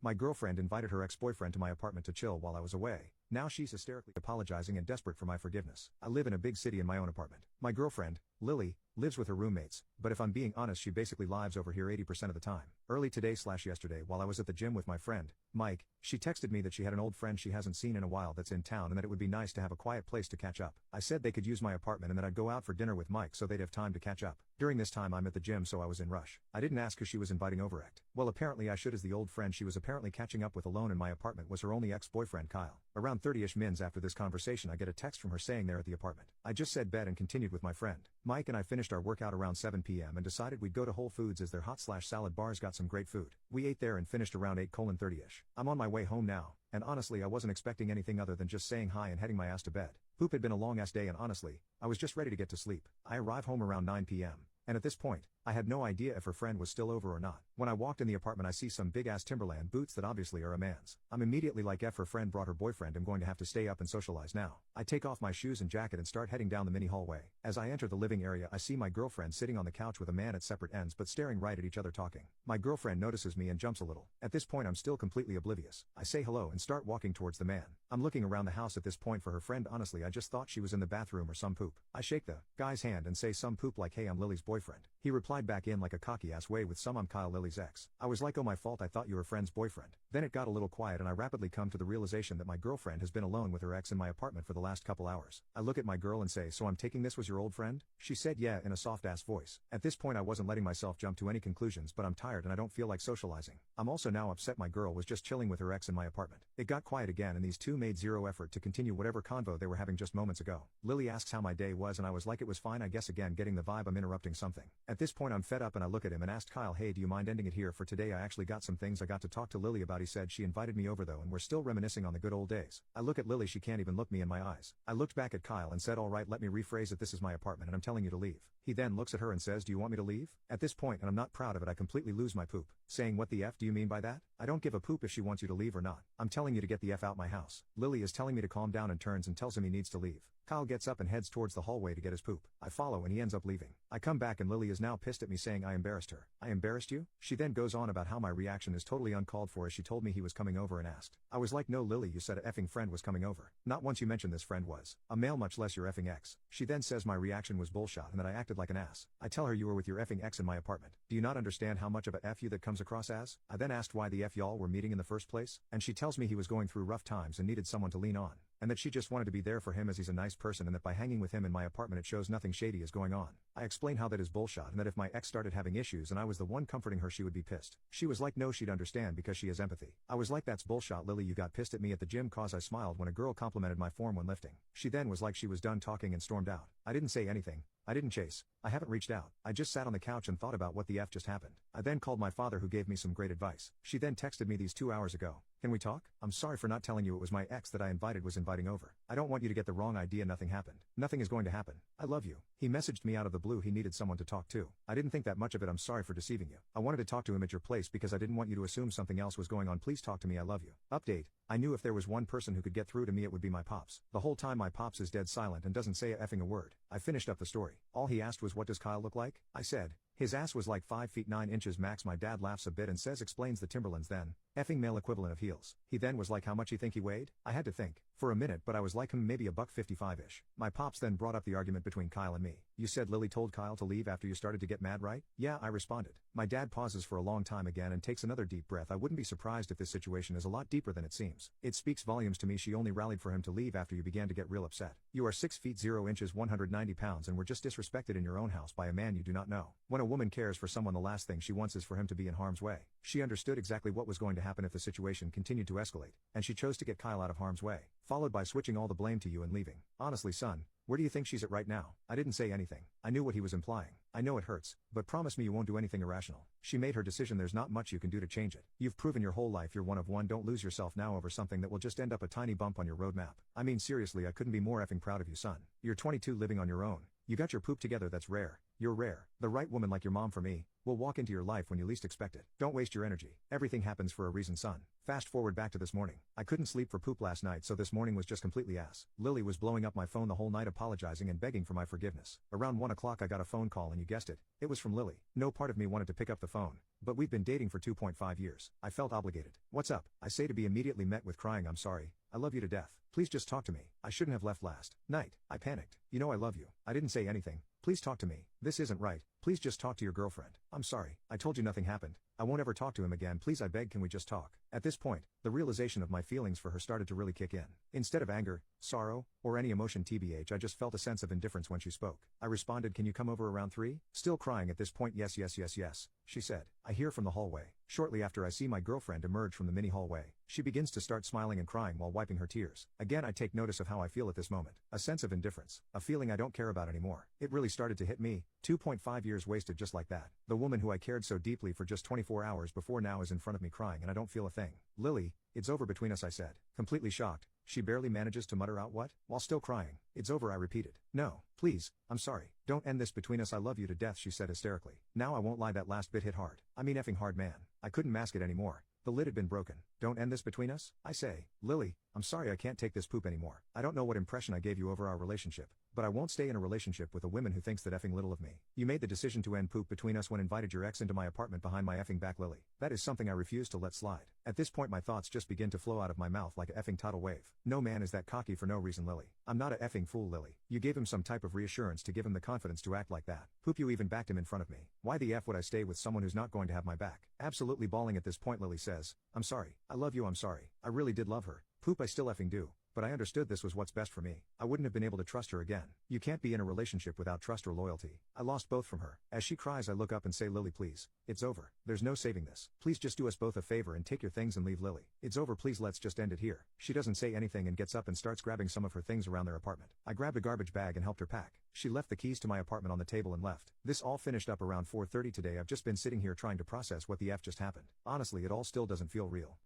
My girlfriend invited her ex-boyfriend to my apartment to chill while I was away. Now she's hysterically apologizing and desperate for my forgiveness. I live in a big city in my own apartment. My girlfriend, Lily, lives with her roommates, but if I'm being honest, she basically lives over here 80% of the time. Early today/yesterday while I was at the gym with my friend, Mike, she texted me that she had an old friend she hasn't seen in a while that's in town and that it would be nice to have a quiet place to catch up. I said they could use my apartment and that I'd go out for dinner with Mike so they'd have time to catch up. During this time I'm at the gym, so I was in rush. I didn't ask who she was inviting over at. Well, apparently I should, as the old friend she was apparently catching up with alone in my apartment was her only ex-boyfriend Kyle. Around 30ish minutes after this conversation I get a text from her saying they're at the apartment. I just said bed and continued with my friend. Mike and I finished our workout around 7 p.m. and decided we'd go to Whole Foods as their hot/salad bar's got some great food. We ate there and finished around 8:30ish. I'm on my way home now, and honestly I wasn't expecting anything other than just saying hi and heading my ass to bed. Poop had been a long ass day and honestly, I was just ready to get to sleep. I arrive home around 9 p.m. And at this point, I had no idea if her friend was still over or not. When I walked in the apartment I see some big ass Timberland boots that obviously are a man's. I'm immediately like, F, her friend brought her boyfriend, I'm going to have to stay up and socialize now. I take off my shoes and jacket and start heading down the mini hallway. As I enter the living area I see my girlfriend sitting on the couch with a man at separate ends but staring right at each other talking. My girlfriend notices me and jumps a little. At this point I'm still completely oblivious. I say hello and start walking towards the man. I'm looking around the house at this point for her friend. Honestly I just thought she was in the bathroom or some poop. I shake the guy's hand and say some poop like, hey, I'm Lily's boyfriend. He replied back in like a cocky ass way with some, I'm Kyle, Lily's ex. I was like, oh my fault, I thought you were friend's boyfriend. Then it got a little quiet and I rapidly come to the realization that my girlfriend has been alone with her ex in my apartment for the last couple hours. I look at my girl and say, so I'm taking this was your old friend? She said yeah in a soft ass voice. At this point I wasn't letting myself jump to any conclusions, but I'm tired and I don't feel like socializing. I'm also now upset my girl was just chilling with her ex in my apartment. It got quiet again and these two made zero effort to continue whatever convo they were having just moments ago. Lily asks how my day was and I was like, it was fine I guess, again getting the vibe I'm interrupting something. At this point I'm fed up and I look at him and asked Kyle, hey, do you mind ending it here for today? I actually got some things I got to talk to Lily about. He said she invited me over though and we're still reminiscing on the good old days. I look at Lily, she can't even look me in my eyes. I looked back at Kyle and said, alright, let me rephrase it, this is my apartment and I'm telling you to leave. He then looks at her and says, do you want me to leave? At this point, and I'm not proud of it, I completely lose my poop, saying, what the F do you mean by that? I don't give a poop if she wants you to leave or not. I'm telling you to get the F out my house. Lily is telling me to calm down and turns and tells him he needs to leave. Kyle gets up and heads towards the hallway to get his poop. I follow and he ends up leaving. I come back and Lily is now pissed at me saying I embarrassed her. I embarrassed you? She then goes on about how my reaction is totally uncalled for as she told me he was coming over and asked. I was like, no Lily, you said a effing friend was coming over. Not once you mentioned this friend was a male, much less your effing ex. She then says my reaction was bullshit and that I acted like an ass. I tell her you were with your effing ex in my apartment. Do you not understand how much of a F you that comes across as? I then asked why the F y'all were meeting in the first place, and she tells me he was going through rough times and needed someone to lean on, and that she just wanted to be there for him as he's a nice person and that by hanging with him in my apartment it shows nothing shady is going on. I explain how that is bullshit and that if my ex started having issues and I was the one comforting her she would be pissed. She was like, no, she'd understand because she has empathy. I was like, that's bullshit Lily, you got pissed at me at the gym cause I smiled when a girl complimented my form when lifting. She then was like she was done talking and stormed out. I didn't say anything. I didn't chase. I haven't reached out. I just sat on the couch and thought about what the F just happened. I then called my father who gave me some great advice. She then texted me these 2 hours ago. Can we talk? I'm sorry for not telling you it was my ex that I was inviting over. I don't want you to get the wrong idea, nothing happened. Nothing is going to happen. I love you. He messaged me out of the blue he needed someone to talk to. I didn't think that much of it, I'm sorry for deceiving you. I wanted to talk to him at your place because I didn't want you to assume something else was going on, please talk to me, I love you. Update. I knew if there was one person who could get through to me it would be my pops. The whole time my pops is dead silent and doesn't say a effing a word. I finished up the story. All he asked was what does Kyle look like? I said, his ass was like 5 feet 9 inches max. My dad laughs a bit and says explains the Timberlands then. Effing male equivalent of heels. He then was like how much you think he weighed? I had to think for a minute but I was like maybe $155-ish. My pops then brought up the argument between Kyle and me. You said Lily told Kyle to leave after you started to get mad, right? Yeah, I responded. My dad pauses for a long time again and takes another deep breath. I wouldn't be surprised if this situation is a lot deeper than it seems. It speaks volumes to me she only rallied for him to leave after you began to get real upset. You are 6 feet 0 inches 190 pounds and were just disrespected in your own house by a man you do not know. When a woman cares for someone the last thing she wants is for him to be in harm's way. She understood exactly what was going to happen if the situation continued to escalate, and she chose to get Kyle out of harm's way, followed by switching all the blame to you and leaving. Honestly son, where do you think she's at right now? I didn't say anything. I knew what he was implying. I know it hurts, but promise me you won't do anything irrational. She made her decision, there's not much you can do to change it. You've proven your whole life you're one of one, don't lose yourself now over something that will just end up a tiny bump on your roadmap. I mean seriously, I couldn't be more effing proud of you son. You're 22 living on your own. You got your poop together, that's rare. You're rare. The right woman like your mom for me will walk into your life when you least expect it. Don't waste your energy. Everything happens for a reason son. Fast forward back to this morning. I couldn't sleep for poop last night so this morning was just completely ass. Lily was blowing up my phone the whole night apologizing and begging for my forgiveness. Around 1 o'clock I got a phone call and you guessed it, it was from Lily. No part of me wanted to pick up the phone, But we've been dating for 2.5 years. I felt obligated. What's up? I say to be immediately met with crying, I'm sorry. I love you to death. Please just talk to me. I shouldn't have left last night. I panicked. You know I love you. I didn't say anything. Please talk to me. This isn't right. Please just talk to your girlfriend. I'm sorry. I told you nothing happened. I won't ever talk to him again. Please, I beg, can we just talk? At this point, the realization of my feelings for her started to really kick in. Instead of anger, sorrow, or any emotion tbh, I just felt a sense of indifference when she spoke. I responded, can you come over around 3? Still crying at this point, yes, yes, yes, yes, she said. I hear from the hallway. Shortly after, I see my girlfriend emerge from the mini hallway. She begins to start smiling and crying while wiping her tears. Again, I take notice of how I feel at this moment. A sense of indifference. A feeling I don't care about anymore. It really started to hit me. 2.5 years wasted just like that. The woman who I cared so deeply for just 24 hours before now is in front of me crying and I don't feel a thing. Lily, it's over between us, I said. Completely shocked, she barely manages to mutter out what? While still crying. It's over, I repeated. No, please, I'm sorry. Don't end this between us, I love you to death, she said hysterically. Now I won't lie, that last bit hit hard. I mean effing hard, man. I couldn't mask it anymore. The lid had been broken. Don't end this between us? I say. Lily, I'm sorry, I can't take this poop anymore. I don't know what impression I gave you over our relationship, but I won't stay in a relationship with a woman who thinks that effing little of me. You made the decision to end poop between us when invited your ex into my apartment behind my effing back, Lily. That is something I refuse to let slide. At this point my thoughts just begin to flow out of my mouth like a effing tidal wave. No man is that cocky for no reason, Lily. I'm not a effing fool, Lily. You gave him some type of reassurance to give him the confidence to act like that. Poop, you even backed him in front of me. Why the F would I stay with someone who's not going to have my back? Absolutely bawling at this point, Lily says, I'm sorry. I love you, I'm sorry. I really did love her. Poop, I still effing do. But I understood this was what's best for me. I wouldn't have been able to trust her again. You can't be in a relationship without trust or loyalty. I lost both from her. As she cries, I look up and say, Lily, please. It's over. There's no saving this. Please just do us both a favor and take your things and leave, Lily. It's over, please, let's just end it here. She doesn't say anything and gets up and starts grabbing some of her things around their apartment. I grabbed a garbage bag and helped her pack. She left the keys to my apartment on the table and left. This all finished up around 4:30 today. I've just been sitting here trying to process what the F just happened. Honestly, it all still doesn't feel real.